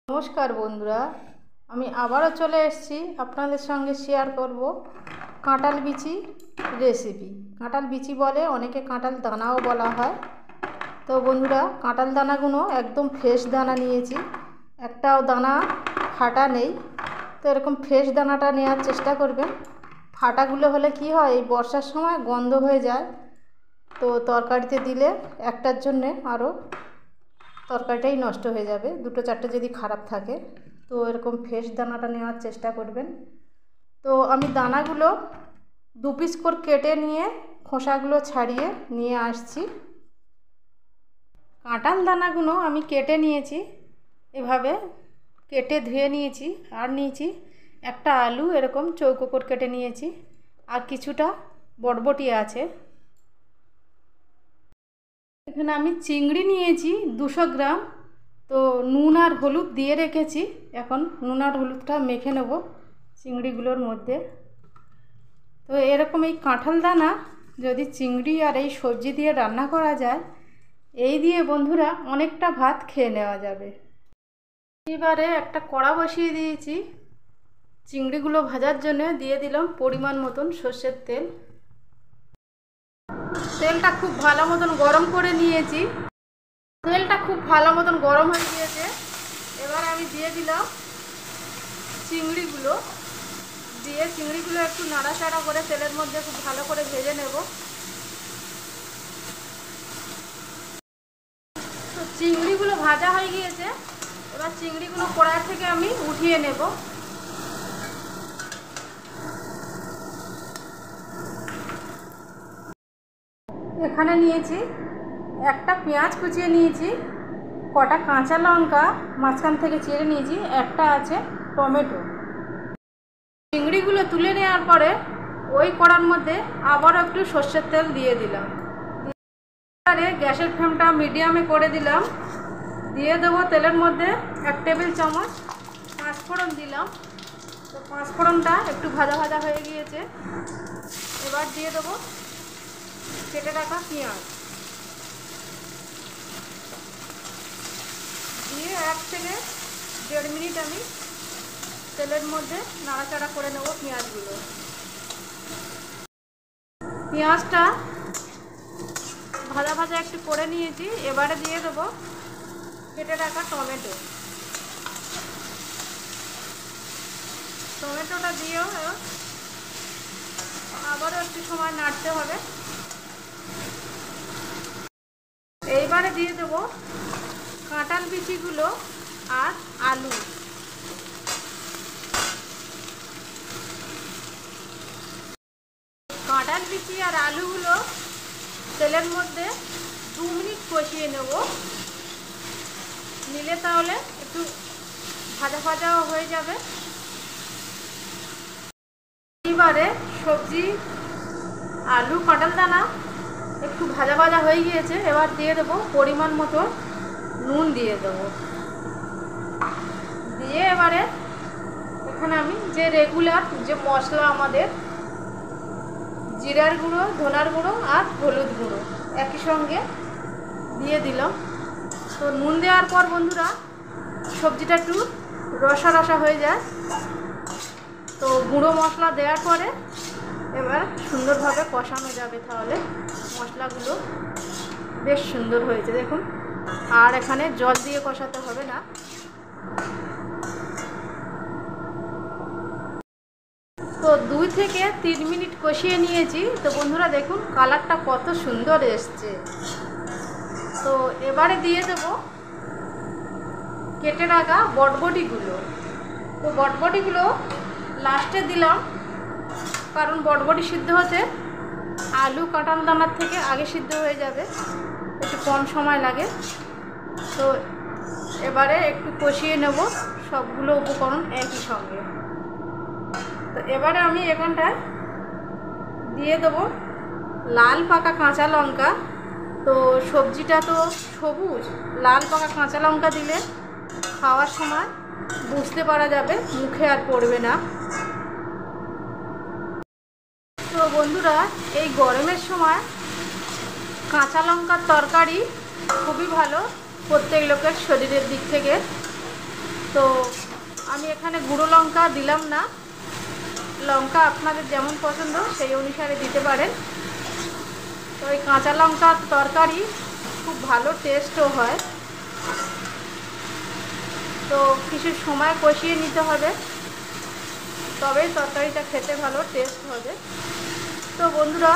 নমস্কার বন্ধুরা, আমি আবারও চলে এসেছি আপনাদের সঙ্গে শেয়ার করব কাঁঠাল বিচি রেসিপি। কাঁঠাল বিচি বলে, অনেকে কাঁঠাল দানাও বলা হয়। তো বন্ধুরা, কাঁঠাল দানাগুলো একদম ফ্রেশ দানা নিয়েছি, একটাও দানা ফাটা নেই। তো এরকম ফ্রেশ দানাটা নেওয়ার চেষ্টা করবেন। ফাটাগুলো হলে কি হয়, এই বর্ষার সময় গন্ধ হয়ে যায়, তো তরকারিতে দিলে একটার জন্যে আরও তরকারিটাই নষ্ট হয়ে যাবে, দুটো চারটে যদি খারাপ থাকে। তো এরকম ফ্রেশ দানাটা নেওয়ার চেষ্টা করবেন। তো আমি দানাগুলো দু পিস করে কেটে নিয়ে খোসাগুলো ছাড়িয়ে নিয়ে আসছি। কাঁঠাল দানাগুলো আমি কেটে নিয়েছি, এভাবে কেটে ধুয়ে নিয়েছি। আর নিয়েছি একটা আলু, এরকম চৌকো করে কেটে নিয়েছি। আর কিছুটা বরবটি আছে। এখানে আমি চিংড়ি নিয়েছি 200 গ্রাম। তো নুন আর হলুদ দিয়ে রেখেছি, এখন নুন আর হলুদটা মেখে নেব চিংড়িগুলোর মধ্যে। তো এরকম এই কাঁঠাল দানা যদি চিংড়ি আর এই সবজি দিয়ে রান্না করা যায়, এই দিয়ে বন্ধুরা অনেকটা ভাত খেয়ে নেওয়া যাবে। এবারে একটা কড়া বসিয়ে দিয়েছি, চিংড়িগুলো ভাজার জন্য দিয়ে দিলাম পরিমাণ মতন সর্ষের তেল। তেলটা খুব ভালো মতন গরম করে নিয়েছি। তেলটা খুব ভালো মতন গরম হয়ে গিয়েছে। এবার আমি দিয়ে দিলাম চিংড়িগুলো। দিয়ে চিংড়িগুলো একটু নাড়াচাড়া করে তেলের মধ্যে খুব ভালো করে ভেজে নেব। তো চিংড়িগুলো ভাজা হয়ে গিয়েছে, এবার চিংড়িগুলো কড়াই থেকে আমি উঠিয়ে নেব। এখানে নিয়েছি একটা পেঁয়াজ কুচিয়ে নিয়েছি, কটা কাঁচা লঙ্কা মাঝখান থেকে চিড়ে নিয়েছি, একটা আছে টমেটো। চিংড়িগুলো তুলে নেওয়ার পরে ওই কড়ার মধ্যে আবার একটু সর্ষের তেল দিয়ে দিলাম। এবারে গ্যাসের ফ্লেমটা মিডিয়ামে করে দিলাম। দিয়ে দেবো তেলের মধ্যে 1 টেবিল চামচ পাঁচফোড়ন দিলাম। তো পাঁচফোড়নটা একটু ভাজা ভাজা হয়ে গিয়েছে, এবার দিয়ে দেবো কেটে রাখা পেঁয়াজ। দিয়ে 1 থেকে 1.5 মিনিট আমি তেলের মধ্যে নাড়াচাড়া করে নেব পেঁয়াজগুলো। পেঁয়াজটা ভাজা ভাজা একটু করে নিয়েছি, এবারে দিয়ে দেবো কেটে রাখা টমেটো। টমেটোটা দিয়েও আবারও একটু সময় নাড়তে হবে। এইবারে দিয়ে দেবো কাঁঠাল বিচিগুলো আর আলু। কাঁঠাল বিচি আর আলুগুলো তেলের মধ্যে 2 মিনিট কষিয়ে নেব, নিলে তাহলে একটু ভাজা ভাজাও হয়ে যাবে। এবারে সবজি আলু কাঁঠাল দানা একটু ভাজা ভাজা হয়ে গিয়েছে, এবার দিয়ে দেবো পরিমাণ মতো নুন দিয়ে দেবো। দিয়ে এবারে এখানে আমি যে রেগুলার যে মশলা আমাদের জিরার গুঁড়ো, ধনার গুঁড়ো আর হলুদ গুঁড়ো একই সঙ্গে দিয়ে দিলাম। তো নুন দেওয়ার পর বন্ধুরা সবজিটা একটু রসা রসা হয়ে যায়। তো গুঁড়ো মশলা দেওয়ার পরে এবার সুন্দরভাবে কষানো যাবে, তাহলে মশলাগুলো বেশ সুন্দর হয়েছে দেখুন। আর এখানে জল দিয়ে কষাতে হবে না। তো 2 থেকে 3 মিনিট কষিয়ে নিয়েছি। তো বন্ধুরা দেখুন কালারটা কত সুন্দর এসছে। তো এবারে দিয়ে দেবো কেটে রাখা বটবটিগুলো। তো বটবটিগুলো লাস্টে দিলাম, কারণ বটবটি সিদ্ধ হতে আলু কাঁঠাল দানার থেকে আগে সিদ্ধ হয়ে যাবে, একটু কম সময় লাগে। তো এবারে একটু কষিয়ে নেব সবগুলো উপকরণ একই সঙ্গে। তো এবারে আমি এখানটায় দিয়ে দেবো লাল পাকা কাঁচা লঙ্কা। তো সবজিটা তো সবুজ, লাল পাকা কাঁচা লঙ্কা দিলে খাওয়ার সময় বুঝতে পারা যাবে, মুখে আর পড়বে না। তো বন্ধুরা এই গরমের সময় কাঁচা লঙ্কার তরকারি খুবই ভালো প্রত্যেক লোকের শরীরের দিক থেকে। তো আমি এখানে গুঁড়ো লঙ্কা দিলাম না, লঙ্কা আপনাদের যেমন পছন্দ সেই অনুসারে দিতে পারেন। তো এই কাঁচা লঙ্কার তরকারি খুব ভালো টেস্টও হয়। তো কিছু সময় কষিয়ে নিতে হবে, তবেই তরকারিটা খেতে ভালো টেস্ট হবে। তো বন্ধুরা,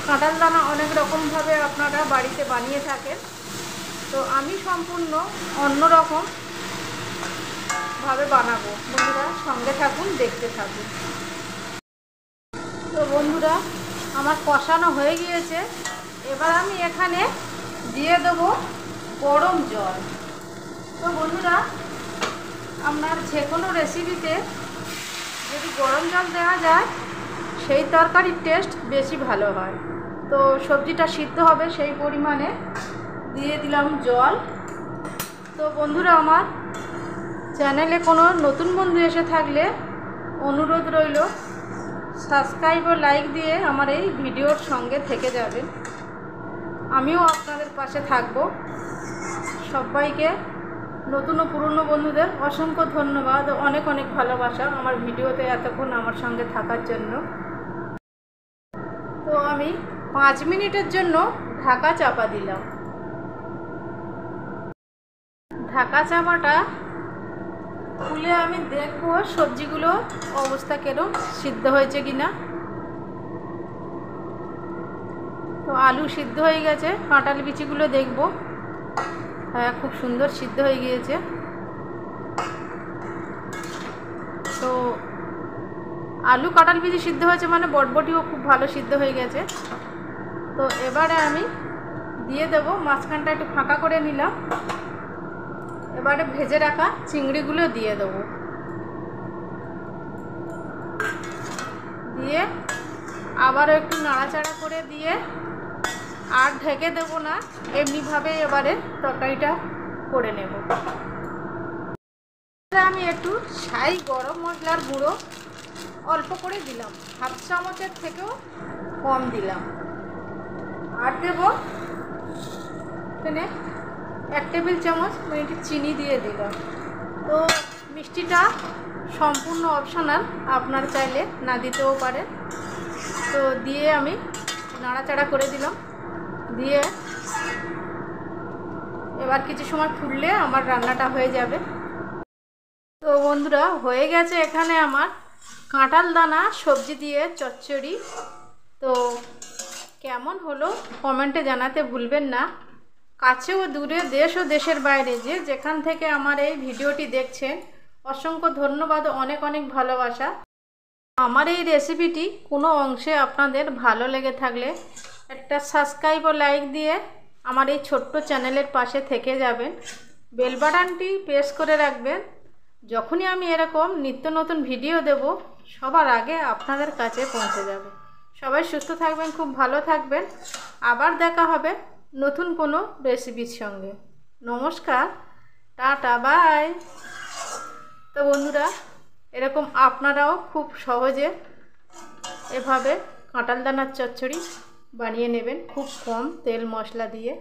কাঁঠাল দানা অনেক রকমভাবে আপনারা বাড়িতে বানিয়ে থাকেন, তো আমি সম্পূর্ণ অন্যরকম ভাবে বানাবো। বন্ধুরা সঙ্গে থাকুন, দেখতে থাকুন। তো বন্ধুরা, আমার কষানো হয়ে গিয়েছে। এবার আমি এখানে দিয়ে দেবো গরম জল। তো বন্ধুরা, আপনার যে কোনো রেসিপিতে যদি গরম জল দেওয়া যায় সেই তরকারির টেস্ট বেশি ভালো হয়। তো সবজিটা সিদ্ধ হবে সেই পরিমাণে দিয়ে দিলাম জল। তো বন্ধুরা, আমার চ্যানেলে কোনো নতুন বন্ধু এসে থাকলে অনুরোধ রইল সাবস্ক্রাইব ও লাইক দিয়ে আমার এই ভিডিওর সঙ্গে থেকে যাবেন। আমিও আপনাদের পাশে থাকব। সবাইকে, নতুন ও পুরনো বন্ধুদের অসংখ্য ধন্যবাদ ও অনেক অনেক ভালোবাসা আমার ভিডিওতে এতক্ষণ আমার সঙ্গে থাকার জন্য। তো আমি 5 মিনিটের জন্য ঢাকা চাপা দিলাম। ঢাকা চাপাটা খুলে আমি দেখব সবজিগুলো অবস্থা কেরম, সিদ্ধ হয়েছে কিনা। তো আলু সিদ্ধ হয়ে গেছে, কাঁঠাল বিচিগুলো দেখব। হ্যাঁ, খুব সুন্দর সিদ্ধ হয়ে গিয়েছে। তো আলু কাঁঠাল বিচি সিদ্ধ হয়েছে মানে বটবটিও খুব ভালো সিদ্ধ হয়ে গেছে। তো এবারে আমি দিয়ে দেবো, মাঝখানটা একটু ফাঁকা করে নিলাম। এবারে ভেজে রাখা চিংড়িগুলো দিয়ে দেবো, দিয়ে আবারও একটু নাড়াচাড়া করে দিয়ে আর ঢেকে দেবো না, এমনিভাবে এবারে তরকারিটা করে নেব। আমি একটু ছাই গরম মশলার গুঁড়ো অল্প করে দিলাম, 1/2 চামচের থেকেও কম দিলাম। আর দেব এখানে 1 টেবিল চামচ একটু চিনি দিয়ে দিলাম। তো মিষ্টিটা সম্পূর্ণ অপশনাল, আপনার চাইলে না দিতেও পারেন। তো দিয়ে আমি নাড়াচাড়া করে দিলাম, দিয়ে এবার কিছু সময় ফুটলে আমার রান্নাটা হয়ে যাবে। তো বন্ধুরা, হয়ে গেছে এখানে আমার কাঁঠাল দানা সবজি দিয়ে চচ্চড়ি। তো কেমন হলো কমেন্টে জানাতে ভুলবেন না। কাছে ও দূরে, দেশ ও দেশের বাইরে যে যেখান থেকে আমার এই ভিডিওটি দেখছেন, অসংখ্য ধন্যবাদ ও অনেক অনেক ভালোবাসা। আমার এই রেসিপিটি কোনো অংশে আপনাদের ভালো লেগে থাকলে একটা সাবস্ক্রাইব ও লাইক দিয়ে আমার এই ছোট্ট চ্যানেলের পাশে থেকে যাবেন। বেল বাটনটি প্রেস করে রাখবেন, যখনই আমি এরকম নিত্য নতুন ভিডিও দেব সবার আগে আপনাদের কাছে পৌঁছে যাবে। সবাই সুস্থ থাকবেন, খুব ভালো থাকবেন। আবার দেখা হবে নতুন কোনো রেসিপির সঙ্গে। নমস্কার, টাটা, বাই। তো বন্ধুরা, এরকম আপনারাও খুব সহজে এভাবে কাঁঠাল দানার চচ্চড়ি বানিয়ে নেবেন, খুব কম তেল মশলা দিয়ে।